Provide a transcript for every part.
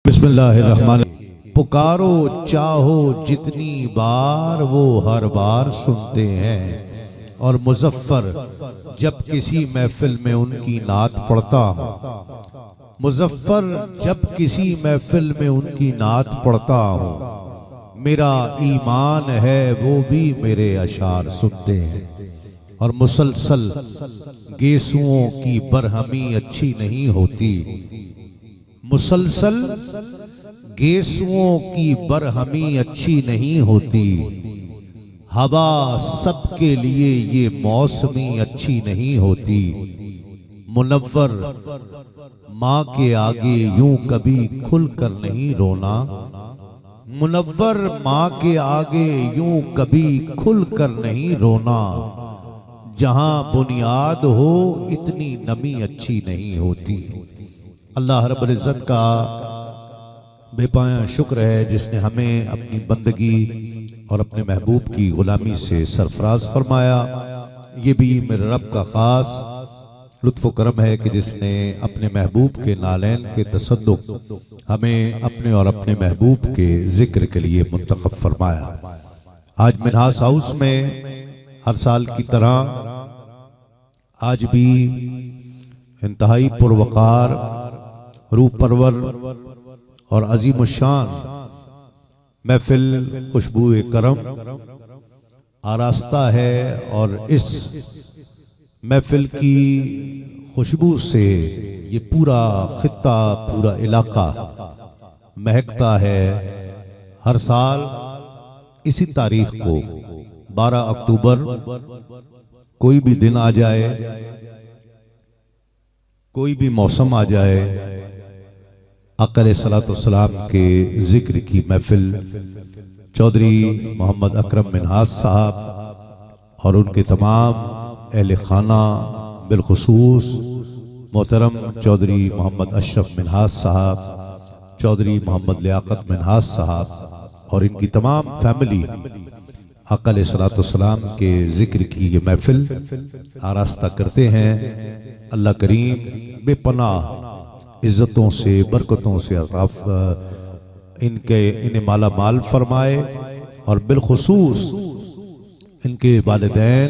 बिस्मिल्लाहिर्रहमान। पुकारो चाहो जितनी बार वो हर बार सुनते हैं। और मुजफ्फर जब किसी महफिल में उनकी नात पढ़ता हूँ, मुजफ्फर जब किसी महफिल में उनकी नात पढ़ता हूँ, मेरा ईमान है वो भी मेरे अशार सुनते हैं। और मुसलसल गेसुओं की बरहमी अच्छी नहीं होती, मुसलसल गेसुओं की बरहमी अच्छी नहीं होती। हवा सबके लिए ये मौसमी अच्छी नहीं होती। मुनव्वर माँ के आगे यूं कभी खुलकर नहीं रोना, मुनव्वर माँ के आगे यूं कभी खुलकर नहीं रोना। जहां बुनियाद हो इतनी नमी अच्छी नहीं होती। अल्लाह रब्बुल इज़्ज़त का बेपाया शुक्र है जिसने हमें अपनी बंदगी और अपने महबूब की गुलामी से सरफराज फरमाया। ये भी मेरे रब का ख़ास लुत्फ़ करम है कि जिसने अपने महबूब के नालैन के तसद्दुक़ हमें अपने और अपने महबूब के ज़िक्र के लिए मुंतखब फरमाया। आज मिन्हास हाउस में हर साल की तरह आज भी इंतहाई पुरवकार, रूह परवर और अजीमुशान महफिल खुशबू करम आरास्ता है। और इस महफिल की खुशबू से ये पूरा खित्ता, पूरा इलाका महकता है। हर साल इसी तारीख को 12 अक्टूबर कोई भी दिन आ जाए, कोई भी मौसम आ जाए, आक़ा अलैहिस्सलातु वस्सलाम के जिक्र की महफिल चौधरी मोहम्मद अकरम मिन्हास साहब और उनके तमाम अहले खाना, बिलखुसूस मोहतरम चौधरी मोहम्मद अशरफ मिन्हास साहब, चौधरी मोहम्मद लियाकत मिन्हास साहब और इनकी तमाम फैमिली आक़ा अलैहिस्सलातु वस्सलाम के जिक्र की ये महफिल आरास्ता करते हैं। अल्लाह करीम बेपनाह इज्जतों से, बरकतों से इन्हें माला माल फरमाए और बिलखुसूस इनके वालिदैन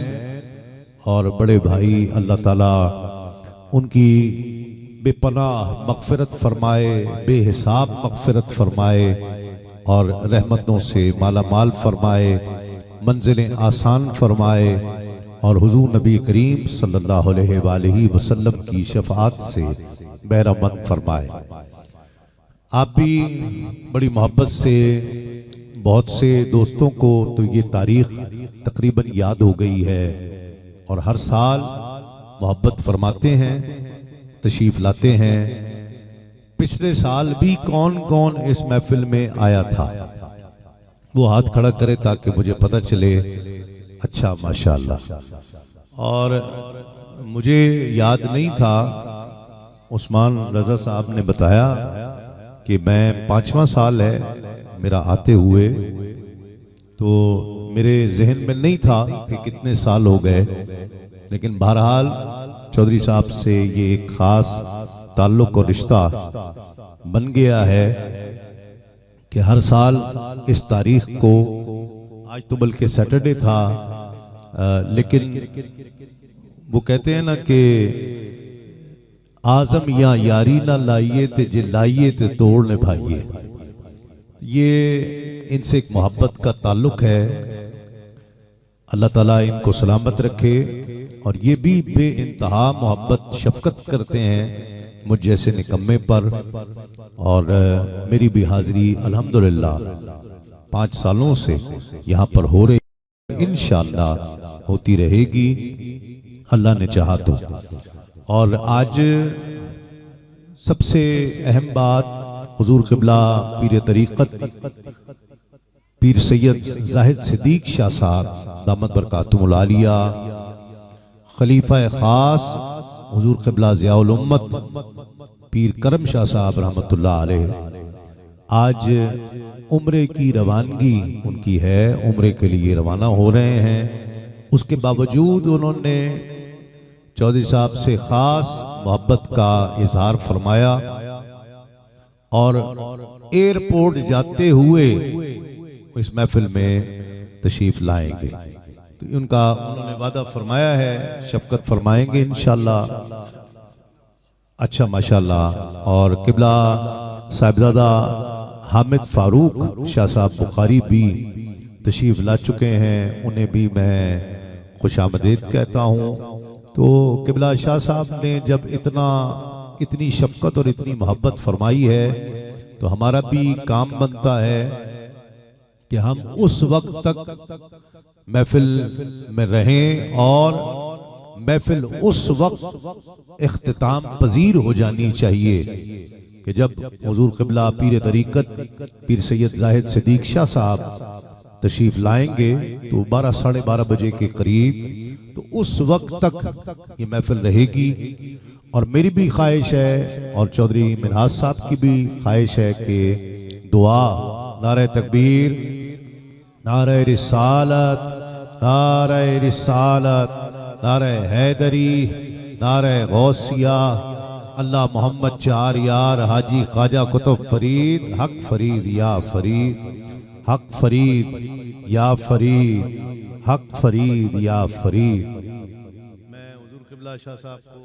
और बड़े भाई अल्लाह ताला उनकी बेपनाह मग़फ़िरत फरमाए, बेहिसाब मग़फ़िरत फरमाए और रहमतों से माला माल फरमाए, मंजिलें आसान फरमाए और हुजूर नबी करीम सल्लल्लाहु अलैहि वसल्लम की शफ़ाअत से बहरामंद फरमाए। आप भी बड़ी मोहब्बत से बहुत से दोस्तों को तो ये तारीख तकरीबन याद हो गई है और हर साल मोहब्बत फरमाते हैं, तशरीफ लाते हैं। पिछले साल भी कौन कौन इस महफिल में आया था वो हाथ खड़ा करे ताकि मुझे पता चले। अच्छा, माशाअल्लाह। और मुझे याद नहीं था, उस्मान रजा साहब ने बताया कि मैं 5वां साल है मेरा आते हुए, तो मेरे जहन में नहीं था कि कितने साल हो गए, लेकिन बहरहाल चौधरी साहब से ये एक खास ताल्लुक और रिश्ता बन गया है कि हर साल इस तारीख को, आज तो बल्कि सैटरडे था, लेकिन वो कहते हैं ना कि आजम या यारी ना लाइए ते जे लाइए ते तोड़ ने भाइये। ये इनसे एक मोहब्बत का ताल्लुक है। अल्लाह ताला इनको सलामत रखे और ये भी बेइंतहा मोहब्बत शफकत करते हैं मुझ जैसे निकम्मे पर। और मेरी भी हाजिरी अल्हम्दुलिल्लाह 5 सालों से यहाँ पर हो रही, इंशाअल्लाह होती रहेगी अल्लाह ने चाहा तो। और आज सबसे अहम बात, हुजूर क़िबला पीर तरीक़त पीर सैयद ज़ाहिद सिद्दीक़ शाह साहब दामत बरकातुहुल आलिया, खलीफा ख़ास हुजूर क़िबला ज़ियाउल उम्मत पीर करम शाह साहब रहमतुल्लाह अलैह, आज उम्रे की रवानगी उनकी है, उम्रे के लिए रवाना हो रहे हैं। उसके बावजूद उन्होंने चौधरी साहब से ख़ास मोहब्बत का इजहार फरमाया और एयरपोर्ट जाते हुए इस महफिल में तशरीफ लाएंगे। तो उन्होंने वादा फरमाया है, शफकत फरमाएंगे इंशाअल्लाह। अच्छा माशाअल्लाह। और किबला साहिबजादा हामिद फारूक शाह साहब बुखारी भी तशरीफ ला चुके हैं, उन्हें भी मैं खुशामदीद कहता हूँ। तो किबला शाह साहब ने जब इतनी शफकत और इतनी मोहब्बत फरमाई है, तो हमारा भी काम बनता है कि हम उस वक्त तक महफिल में रहें और महफिल उस वक्त इख्तिताम पजीर हो जानी चाहिए कि जब हुजूर क़िबला पीर तरीक़त पीर सैयद जाहिद सिद्दीक़ शाह साहब तशरीफ लाएंगे तो 12 साढ़े 12 बजे के करीब, तो उस वक्त तक ये महफिल रहेगी। और मेरी भी ख्वाहिश है और चौधरी मिनहाज साहब की भी ख्वाहिश है कि दुआ, नारे तकबीर, नारे रिसालत, नारे रिसालत, नारे हैदरी, नारे गौसिया, अल्लाह मोहम्मद चार यार हाजी ख्वाजा कुतुब फरीद, हक फरीद या फरीद, हक फरीद या फरीद, हक फरीद या फरीद। मैं हुजूर क़िबला शाह साहब को,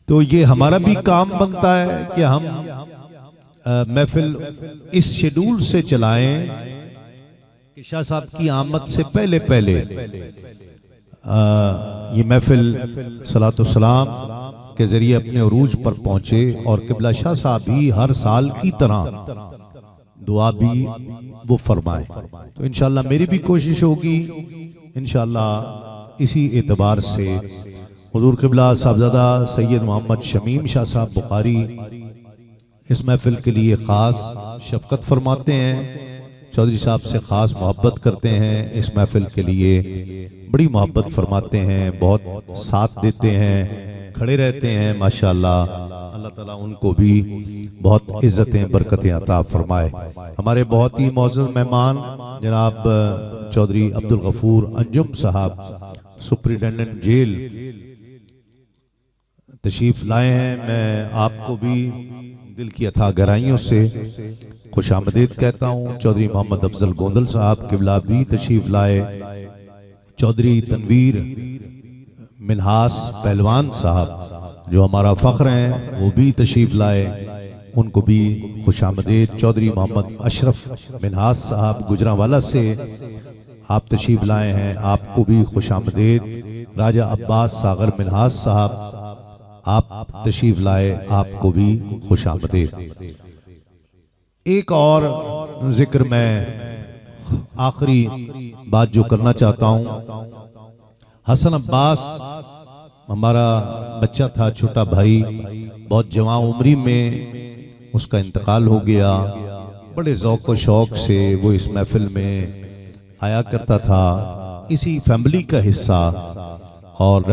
तो ये हमारा भी काम बनता है कि हम महफिल इस शेड्यूल से चलाएं कि शाह साहब की आमद से पहले पहले ये महफिल सलातो सलाम के जरिए अपने उरूज पर पहुंचे और क़िबला शाह साहब भी हर साल की तरह दुआ भी वो फरमाए। तो इंशाअल्लाह मेरी भी कोशिश होगी इंशाअल्लाह इसी एतबार से हुजूर क़िबला साहबजादा सैयद मोहम्मद शमीम शाह साहब बुखारी इस महफिल के लिए ख़ास शफकत फरमाते हैं, चौधरी साहब से ख़ास मोहब्बत करते हैं, इस महफिल के लिए बड़ी मोहब्बत फरमाते हैं, बहुत साथ देते हैं, खड़े रहते हैं माशाअल्लाह। अल्लाह ताला उनको भी बहुत इज्जतें बरकतें अता फरमाए। हमारे बहुत ही मौजूद मेहमान जनाब चौधरी अब्दुल गफूर अंजुम साहब सुप्रिटेंडेंट जेल तशरीफ लाए हैं। मैं आपको भी दिल की अथा गहराइयों से खुशामदीद कहता हूँ। चौधरी मोहम्मद अफजल गोंदल साहब क़िबला भी तशरीफ लाए, चौधरी तनवीर मिनहास पहलवान साहब जो हमारा फ़ख्र हैं वो भी तशरीफ लाए, उनको भी खुशामदीद। चौधरी मोहम्मद अशरफ मिनहास साहब गुजरांवाला से आप तशरीफ लाए हैं, आपको भी खुशामदीद। राजा अब्बास सागर मिनहास साहब आप तशरीफ लाए, आपको भी खुशामदीद। एक और जिक्र मैं आखिरी बात जो करना चाहता हूँ, हसन अब्बास हमारा बच्चा था, छोटा भाई, बहुत जवान उम्री में उसका इंतकाल हो गया। बड़े ज़ौक़ व शौक़ से वो इस महफिल में आया करता था, इसी फैमिली का हिस्सा, और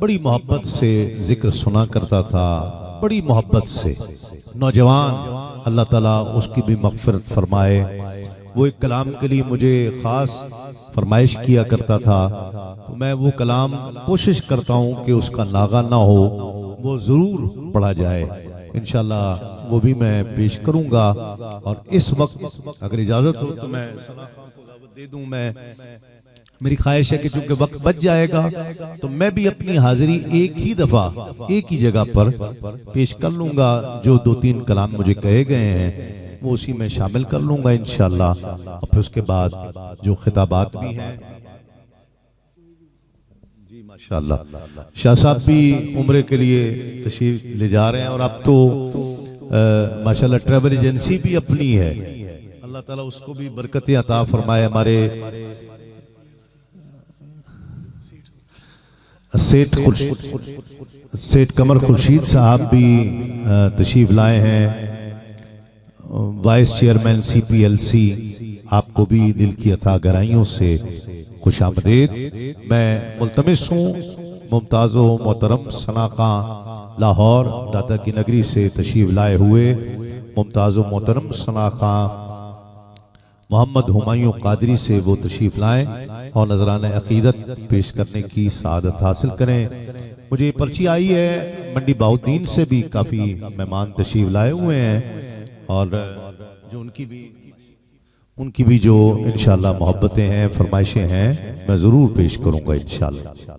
बड़ी मोहब्बत से जिक्र सुना करता था, बड़ी मोहब्बत से। नौजवान, अल्लाह ताला उसकी भी मग़फ़िरत फरमाए। वो एक कलाम के लिए मुझे ख़ास फरमाइश किया करता था, तो मैं वो कलाम कोशिश करता हूँ कि उसका नागा ना हो, वो ज़रूर पढ़ा जाए इंशाअल्लाह, वो भी मैं पेश करूँगा। और इस वक्त अगर इजाज़त हो तो मैं सना खान को दावत दे दूँ। मेरी ख्वाहिश है कि चूंकि वक्त बच जाएगा तो मैं भी अपनी हाजिरी एक ही दफ़ा एक ही जगह पर पेश कर लूँगा। जो 2-3 कलाम मुझे कहे गए हैं वो उसी में शामिल कर लूँगा इंशाअल्लाह। और फिर उसके बाद जो खिताबात भी हैं, जी माशाअल्लाह शाह साहब भी उम्रे के लिए तशरीफ ले जा रहे हैं। और अब तो माशाअल्लाह ट्रैवल एजेंसी भी अपनी है, अल्लाह ताला उसको भी बरकतें अता फरमाए। हमारे सेठ कमर खुर्शीद साहब भी तशरीफ लाए हैं, वाइस चेयरमैन CPLC, आपको भी दिल की अता गहराइयों से खुशामदीद। मैं मुल्तमिस हूँ मुमताज़ो मोहतरम सना खां लाहौर दाता की नगरी से तशरीफ लाए हुए मुमताज़ो मोहतरम सना खां मोहम्मद हुमायूं कादरी से वो तशरीफ लाएं और नजरान अकीदत पेश करने की सआदत हासिल करें। मुझे पर्ची आई है मंडी बाउद्दीन से भी काफ़ी मेहमान तशरीफ लाए हुए हैं और जो उनकी भी जो इंशाल्लाह मोहब्बतें हैं, फरमाइशें हैं, मैं ज़रूर पेश करूँगा इंशाल्लाह।